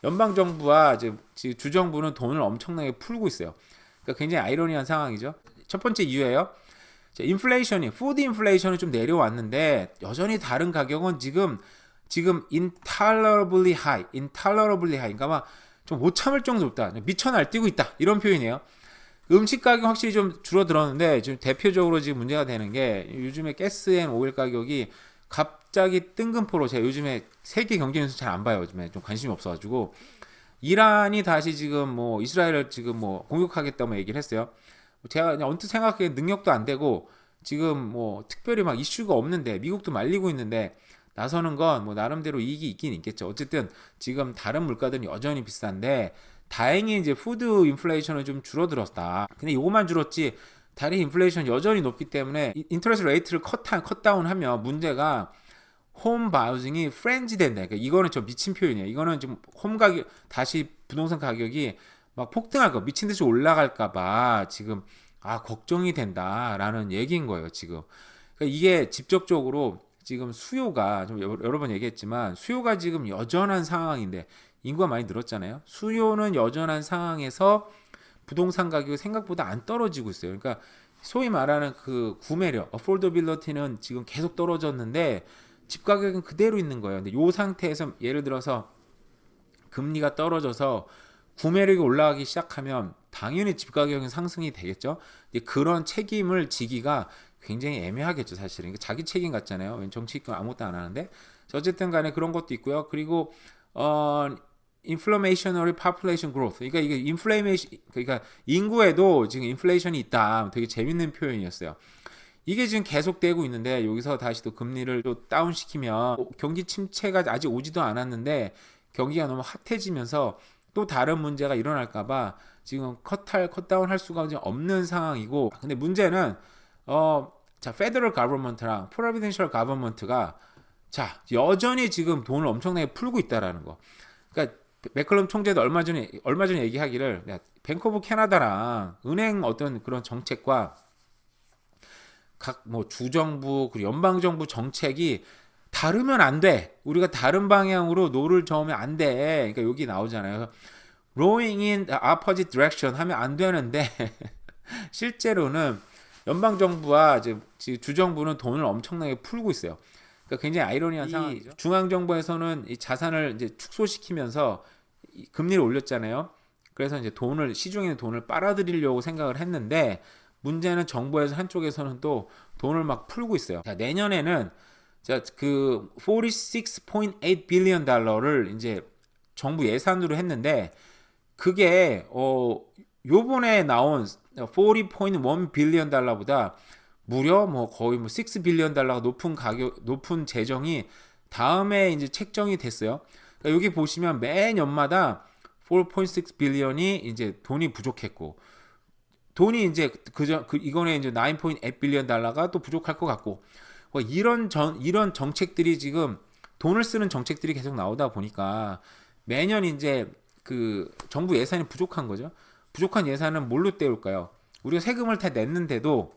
연방 정부와 이제 주정부는 돈을 엄청나게 풀고 있어요. 그러니까 굉장히 아이러니한 상황이죠. 첫 번째 이유예요. 인플레이션이 푸드 인플레이션이 좀 내려왔는데 여전히 다른 가격은 지금 intolerably high. 그러니까 막 좀 못 참을 정도 높다. 미쳐 날뛰고 있다. 이런 표현이에요. 음식 가격 확실히 좀 줄어들었는데 지금 대표적으로 지금 문제가 되는 게 요즘에 가스 앤 오일 가격이 갑자기 뜬금포로 제가 요즘에 세계 경제 뉴스 잘 안 봐요. 요즘에 좀 관심이 없어가지고 이란이 다시 지금 뭐 이스라엘을 지금 뭐 공격하겠다고 얘기를 했어요. 제가 그냥 언뜻 생각하기에 능력도 안 되고 지금 뭐 특별히 막 이슈가 없는데 미국도 말리고 있는데 나서는 건 뭐 나름대로 이익이 있긴 있겠죠. 어쨌든 지금 다른 물가들은 여전히 비싼데 다행히 이제 푸드 인플레이션은 좀 줄어들었다. 근데 이것만 줄었지 다른 인플레이션 여전히 높기 때문에 인터레스트 레이트를 컷다운하면 문제가 홈 바우징이 프렌지 된다. 그러니까 이거는 좀 미친 표현이에요. 이거는 좀 홈 가격 다시 부동산 가격이 막 폭등할 거 미친 듯이 올라갈까봐 지금 걱정이 된다라는 얘기인 거예요. 지금 그러니까 이게 직접적으로 지금 수요가 좀 여러 번 얘기했지만 수요가 지금 여전한 상황인데 인구가 많이 늘었잖아요. 수요는 여전한 상황에서 부동산 가격이 생각보다 안 떨어지고 있어요. 그러니까 소위 말하는 그 구매력, 어포더빌리티는 지금 계속 떨어졌는데 집 가격은 그대로 있는 거예요. 근데 이 상태에서 예를 들어서 금리가 떨어져서 구매력이 올라가기 시작하면 당연히 집 가격은 상승이 되겠죠. 근데 그런 책임을 지기가 굉장히 애매하겠죠, 사실은. 자기 책임 같잖아요. 정치권 아무것도 안 하는데. 어쨌든 간에 그런 것도 있고요. 그리고 inflationary population growth. 그러니까 이게 인플레이션 그러니까 인구에도 지금 인플레이션이 있다. 되게 재밌는 표현이었어요. 이게 지금 계속되고 있는데 여기서 다시 또 금리를 또 다운시키면 경기 침체가 아직 오지도 않았는데 경기가 너무 핫해지면서 또 다른 문제가 일어날까봐 지금 컷다운 할 수가 없는 상황이고 근데 문제는 자 페더럴 가버먼트랑 프로비덴셜 가버먼트가 자 여전히 지금 돈을 엄청나게 풀고 있다라는 거. 그러니까 맥컬럼 총재도 얼마 전에 얘기하기를 뱅크 오브 캐나다랑 은행 어떤 그런 정책과 각 뭐 주정부 그리고 연방 정부 정책이 다르면 안 돼. 우리가 다른 방향으로 노를 저으면 안 돼. 그러니까 여기 나오잖아요. rowing in the opposite direction 하면 안 되는데 실제로는 연방 정부와 주정부는 돈을 엄청나게 풀고 있어요. 그러니까 굉장히 아이러니한 상황이죠. 중앙 정부에서는 이 자산을 이제 축소시키면서 금리를 올렸잖아요. 그래서 이제 시중에 있는 돈을 빨아들이려고 생각을 했는데 문제는 정부에서 한쪽에서는 또 돈을 막 풀고 있어요. 자, 내년에는 그 46.8 빌리언 달러를 이제 정부 예산으로 했는데 그게 요번에 나온 40.1 빌리언 달러보다 무려 뭐 거의 뭐 6 빌리언 달러가 높은 재정이 다음에 이제 책정이 됐어요. 그러니까 여기 보시면 매 년마다 4.6 빌리언이 이제 돈이 부족했고 돈이 이제 이번에 이제 9.8 빌리언 달러가 또 부족할 것 같고 이런 정책들이 지금 돈을 쓰는 정책들이 계속 나오다 보니까 매년 이제 그 정부 예산이 부족한 거죠. 부족한 예산은 뭘로 때울까요? 우리가 세금을 다 냈는데도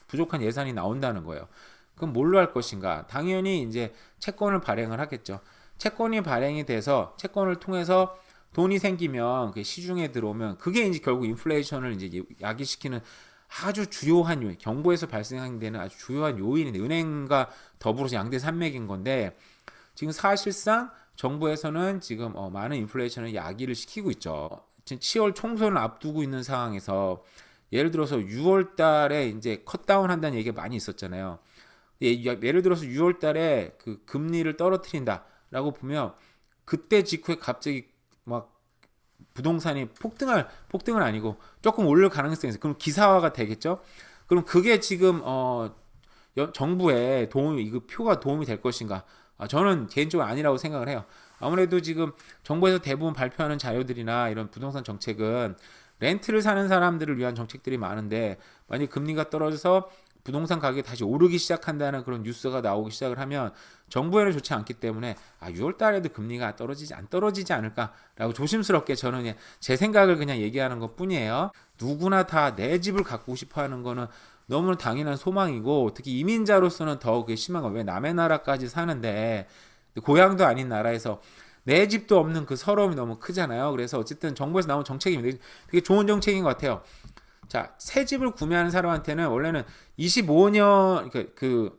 부족한 예산이 나온다는 거예요. 그럼 뭘로 할 것인가? 당연히 이제 채권을 발행을 하겠죠. 채권이 발행이 돼서 채권을 통해서 돈이 생기면 시중에 들어오면 그게 이제 결국 인플레이션을 이제 야기시키는 아주 주요한 요인, 경보에서 발생되는 아주 주요한 요인인데 은행과 더불어서 양대 산맥인 건데 지금 사실상 정부에서는 지금 많은 인플레이션을 야기를 시키고 있죠. 지금 7월 총선을 앞두고 있는 상황에서 예를 들어서 6월 달에 이제 컷다운 한다는 얘기가 많이 있었잖아요. 예를 들어서 6월 달에 그 금리를 떨어뜨린다라고 보면 그때 직후에 갑자기 막 부동산이 폭등은 아니고 조금 오를 가능성이 있어요. 그럼 기사화가 되겠죠? 그럼 그게 지금 정부의 이거 표가 도움이 될 것인가? 저는 개인적으로 아니라고 생각을 해요. 아무래도 지금 정부에서 대부분 발표하는 자료들이나 이런 부동산 정책은 렌트를 사는 사람들을 위한 정책들이 많은데 만약 금리가 떨어져서 부동산 가격이 다시 오르기 시작한다는 그런 뉴스가 나오기 시작을 하면 정부에는 좋지 않기 때문에 6월 달에도 금리가 안 떨어지지 않을까라고 조심스럽게 저는 그냥 제 생각을 그냥 얘기하는 것 뿐이에요. 누구나 다 내 집을 갖고 싶어 하는 거는 너무 당연한 소망이고 특히 이민자로서는 더 그게 심한 거. 왜 남의 나라까지 사는데 고향도 아닌 나라에서 내 집도 없는 그 서러움이 너무 크잖아요. 그래서 어쨌든 정부에서 나온 정책입니다. 되게 좋은 정책인 것 같아요. 자, 새 집을 구매하는 사람한테는 원래는 25년 그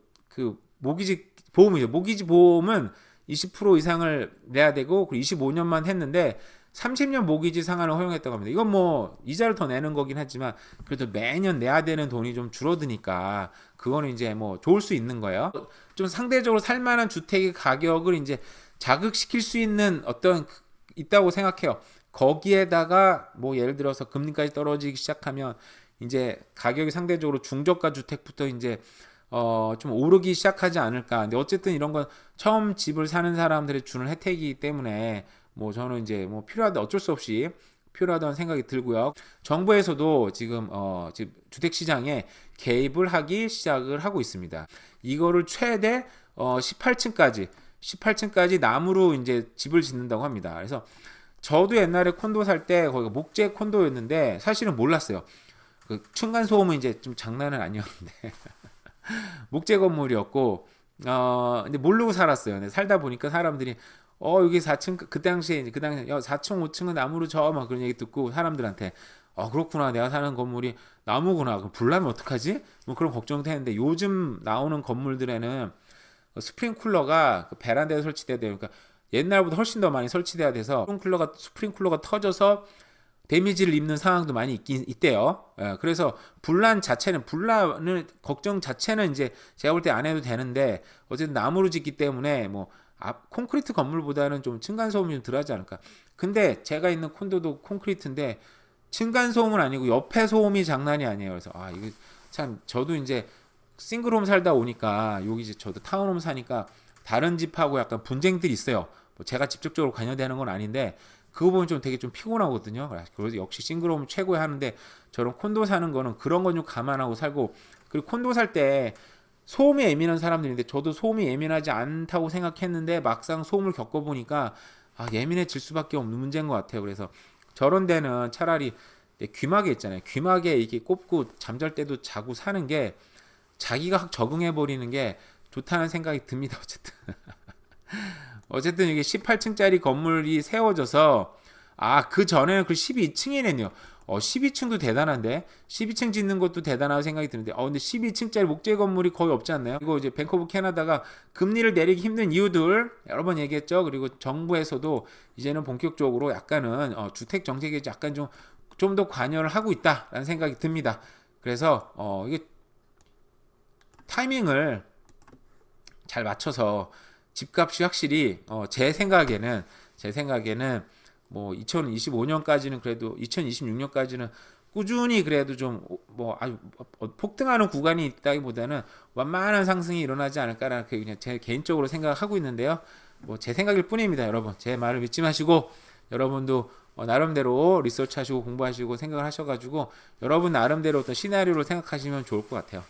모기지 보험이죠. 모기지 보험은 20% 이상을 내야 되고, 그리고 25년만 했는데 30년 모기지 상환을 허용했다고 합니다. 이건 뭐 이자를 더 내는 거긴 하지만 그래도 매년 내야 되는 돈이 좀 줄어드니까 그거는 이제 뭐 좋을 수 있는 거예요. 좀 상대적으로 살만한 주택의 가격을 이제 자극시킬 수 있는 어떤 있다고 생각해요. 거기에다가 뭐 예를 들어서 금리까지 떨어지기 시작하면 이제 가격이 상대적으로 중저가 주택부터 이제 좀 오르기 시작하지 않을까. 근데 어쨌든 이런 건 처음 집을 사는 사람들이 주는 혜택이기 때문에 뭐 저는 이제 뭐 필요하다, 어쩔 수 없이 필요하다는 생각이 들고요. 정부에서도 지금 주택 시장에 개입을 하기 시작을 하고 있습니다. 이거를 최대 18층까지 나무로 이제 집을 짓는다고 합니다. 그래서 저도 옛날에 콘도 살 때 거기가 목재 콘도였는데 사실은 몰랐어요. 그 층간 소음은 이제 좀 장난은 아니었는데 목재 건물이었고, 근데 모르고 살았어요. 근데 살다 보니까 사람들이 여기 4층, 그 당시에 4층 5층은 나무로 막 그런 얘기 듣고 사람들한테 그렇구나, 내가 사는 건물이 나무구나, 그럼 불나면 어떡하지? 뭐 그런 걱정도 했는데, 요즘 나오는 건물들에는 스프링쿨러가 그 베란다에 설치돼야 돼요. 그러니까 옛날보다 훨씬 더 많이 설치돼야 돼서 스프링쿨러가 터져서 데미지를 입는 상황도 많이 있대요. 예, 그래서 불난을 걱정 자체는 이제 제가 볼 때 안 해도 되는데, 어쨌든 나무로 짓기 때문에 뭐 콘크리트 건물보다는 좀 층간 소음이 좀 덜하지 않을까. 근데 제가 있는 콘도도 콘크리트인데 층간 소음은 아니고 옆에 소음이 장난이 아니에요. 그래서 이거 참, 저도 이제 싱글홈 살다 오니까, 여기 이제 저도 타운홈 사니까 다른 집하고 약간 분쟁들이 있어요. 뭐 제가 직접적으로 관여되는 건 아닌데 그거 보면 좀 되게 좀 피곤하거든요. 그래서 역시 싱글홈 최고에 하는데, 저런 콘도 사는 거는 그런 건 좀 감안하고 살고, 그리고 콘도 살 때 소음에 예민한 사람들인데 저도 소음이 예민하지 않다고 생각했는데 막상 소음을 겪어보니까 예민해질 수밖에 없는 문제인 것 같아요. 그래서 저런 데는 차라리 귀마개 있잖아요. 귀마개 이게 꼽고 잠잘 때도 자고 사는 게, 자기가 확 적응해 버리는 게 좋다는 생각이 듭니다. 어쨌든 이게 18층짜리 건물이 세워져서, 그 전에는 그 12층이네요. 12층도 대단한데, 12층 짓는 것도 대단하다고 생각이 드는데, 근데 12층짜리 목재 건물이 거의 없지 않나요? 이거 이제 밴크 오브 캐나다가 금리를 내리기 힘든 이유들 여러 번 얘기했죠. 그리고 정부에서도 이제는 본격적으로 약간은 주택 정책에 약간 좀 더 관여를 하고 있다라는 생각이 듭니다. 그래서 이게 타이밍을 잘 맞춰서 집값이 확실히 제 생각에는 뭐 2025년까지는, 그래도 2026년까지는 꾸준히 그래도 좀 뭐 아주 폭등하는 구간이 있다기보다는 완만한 상승이 일어나지 않을까라는 그냥 제 개인적으로 생각하고 있는데요. 뭐 제 생각일 뿐입니다, 여러분. 제 말을 믿지 마시고 여러분도 나름대로 리서치하시고 공부하시고 생각을 하셔가지고 여러분 나름대로 어떤 시나리오를 생각하시면 좋을 것 같아요.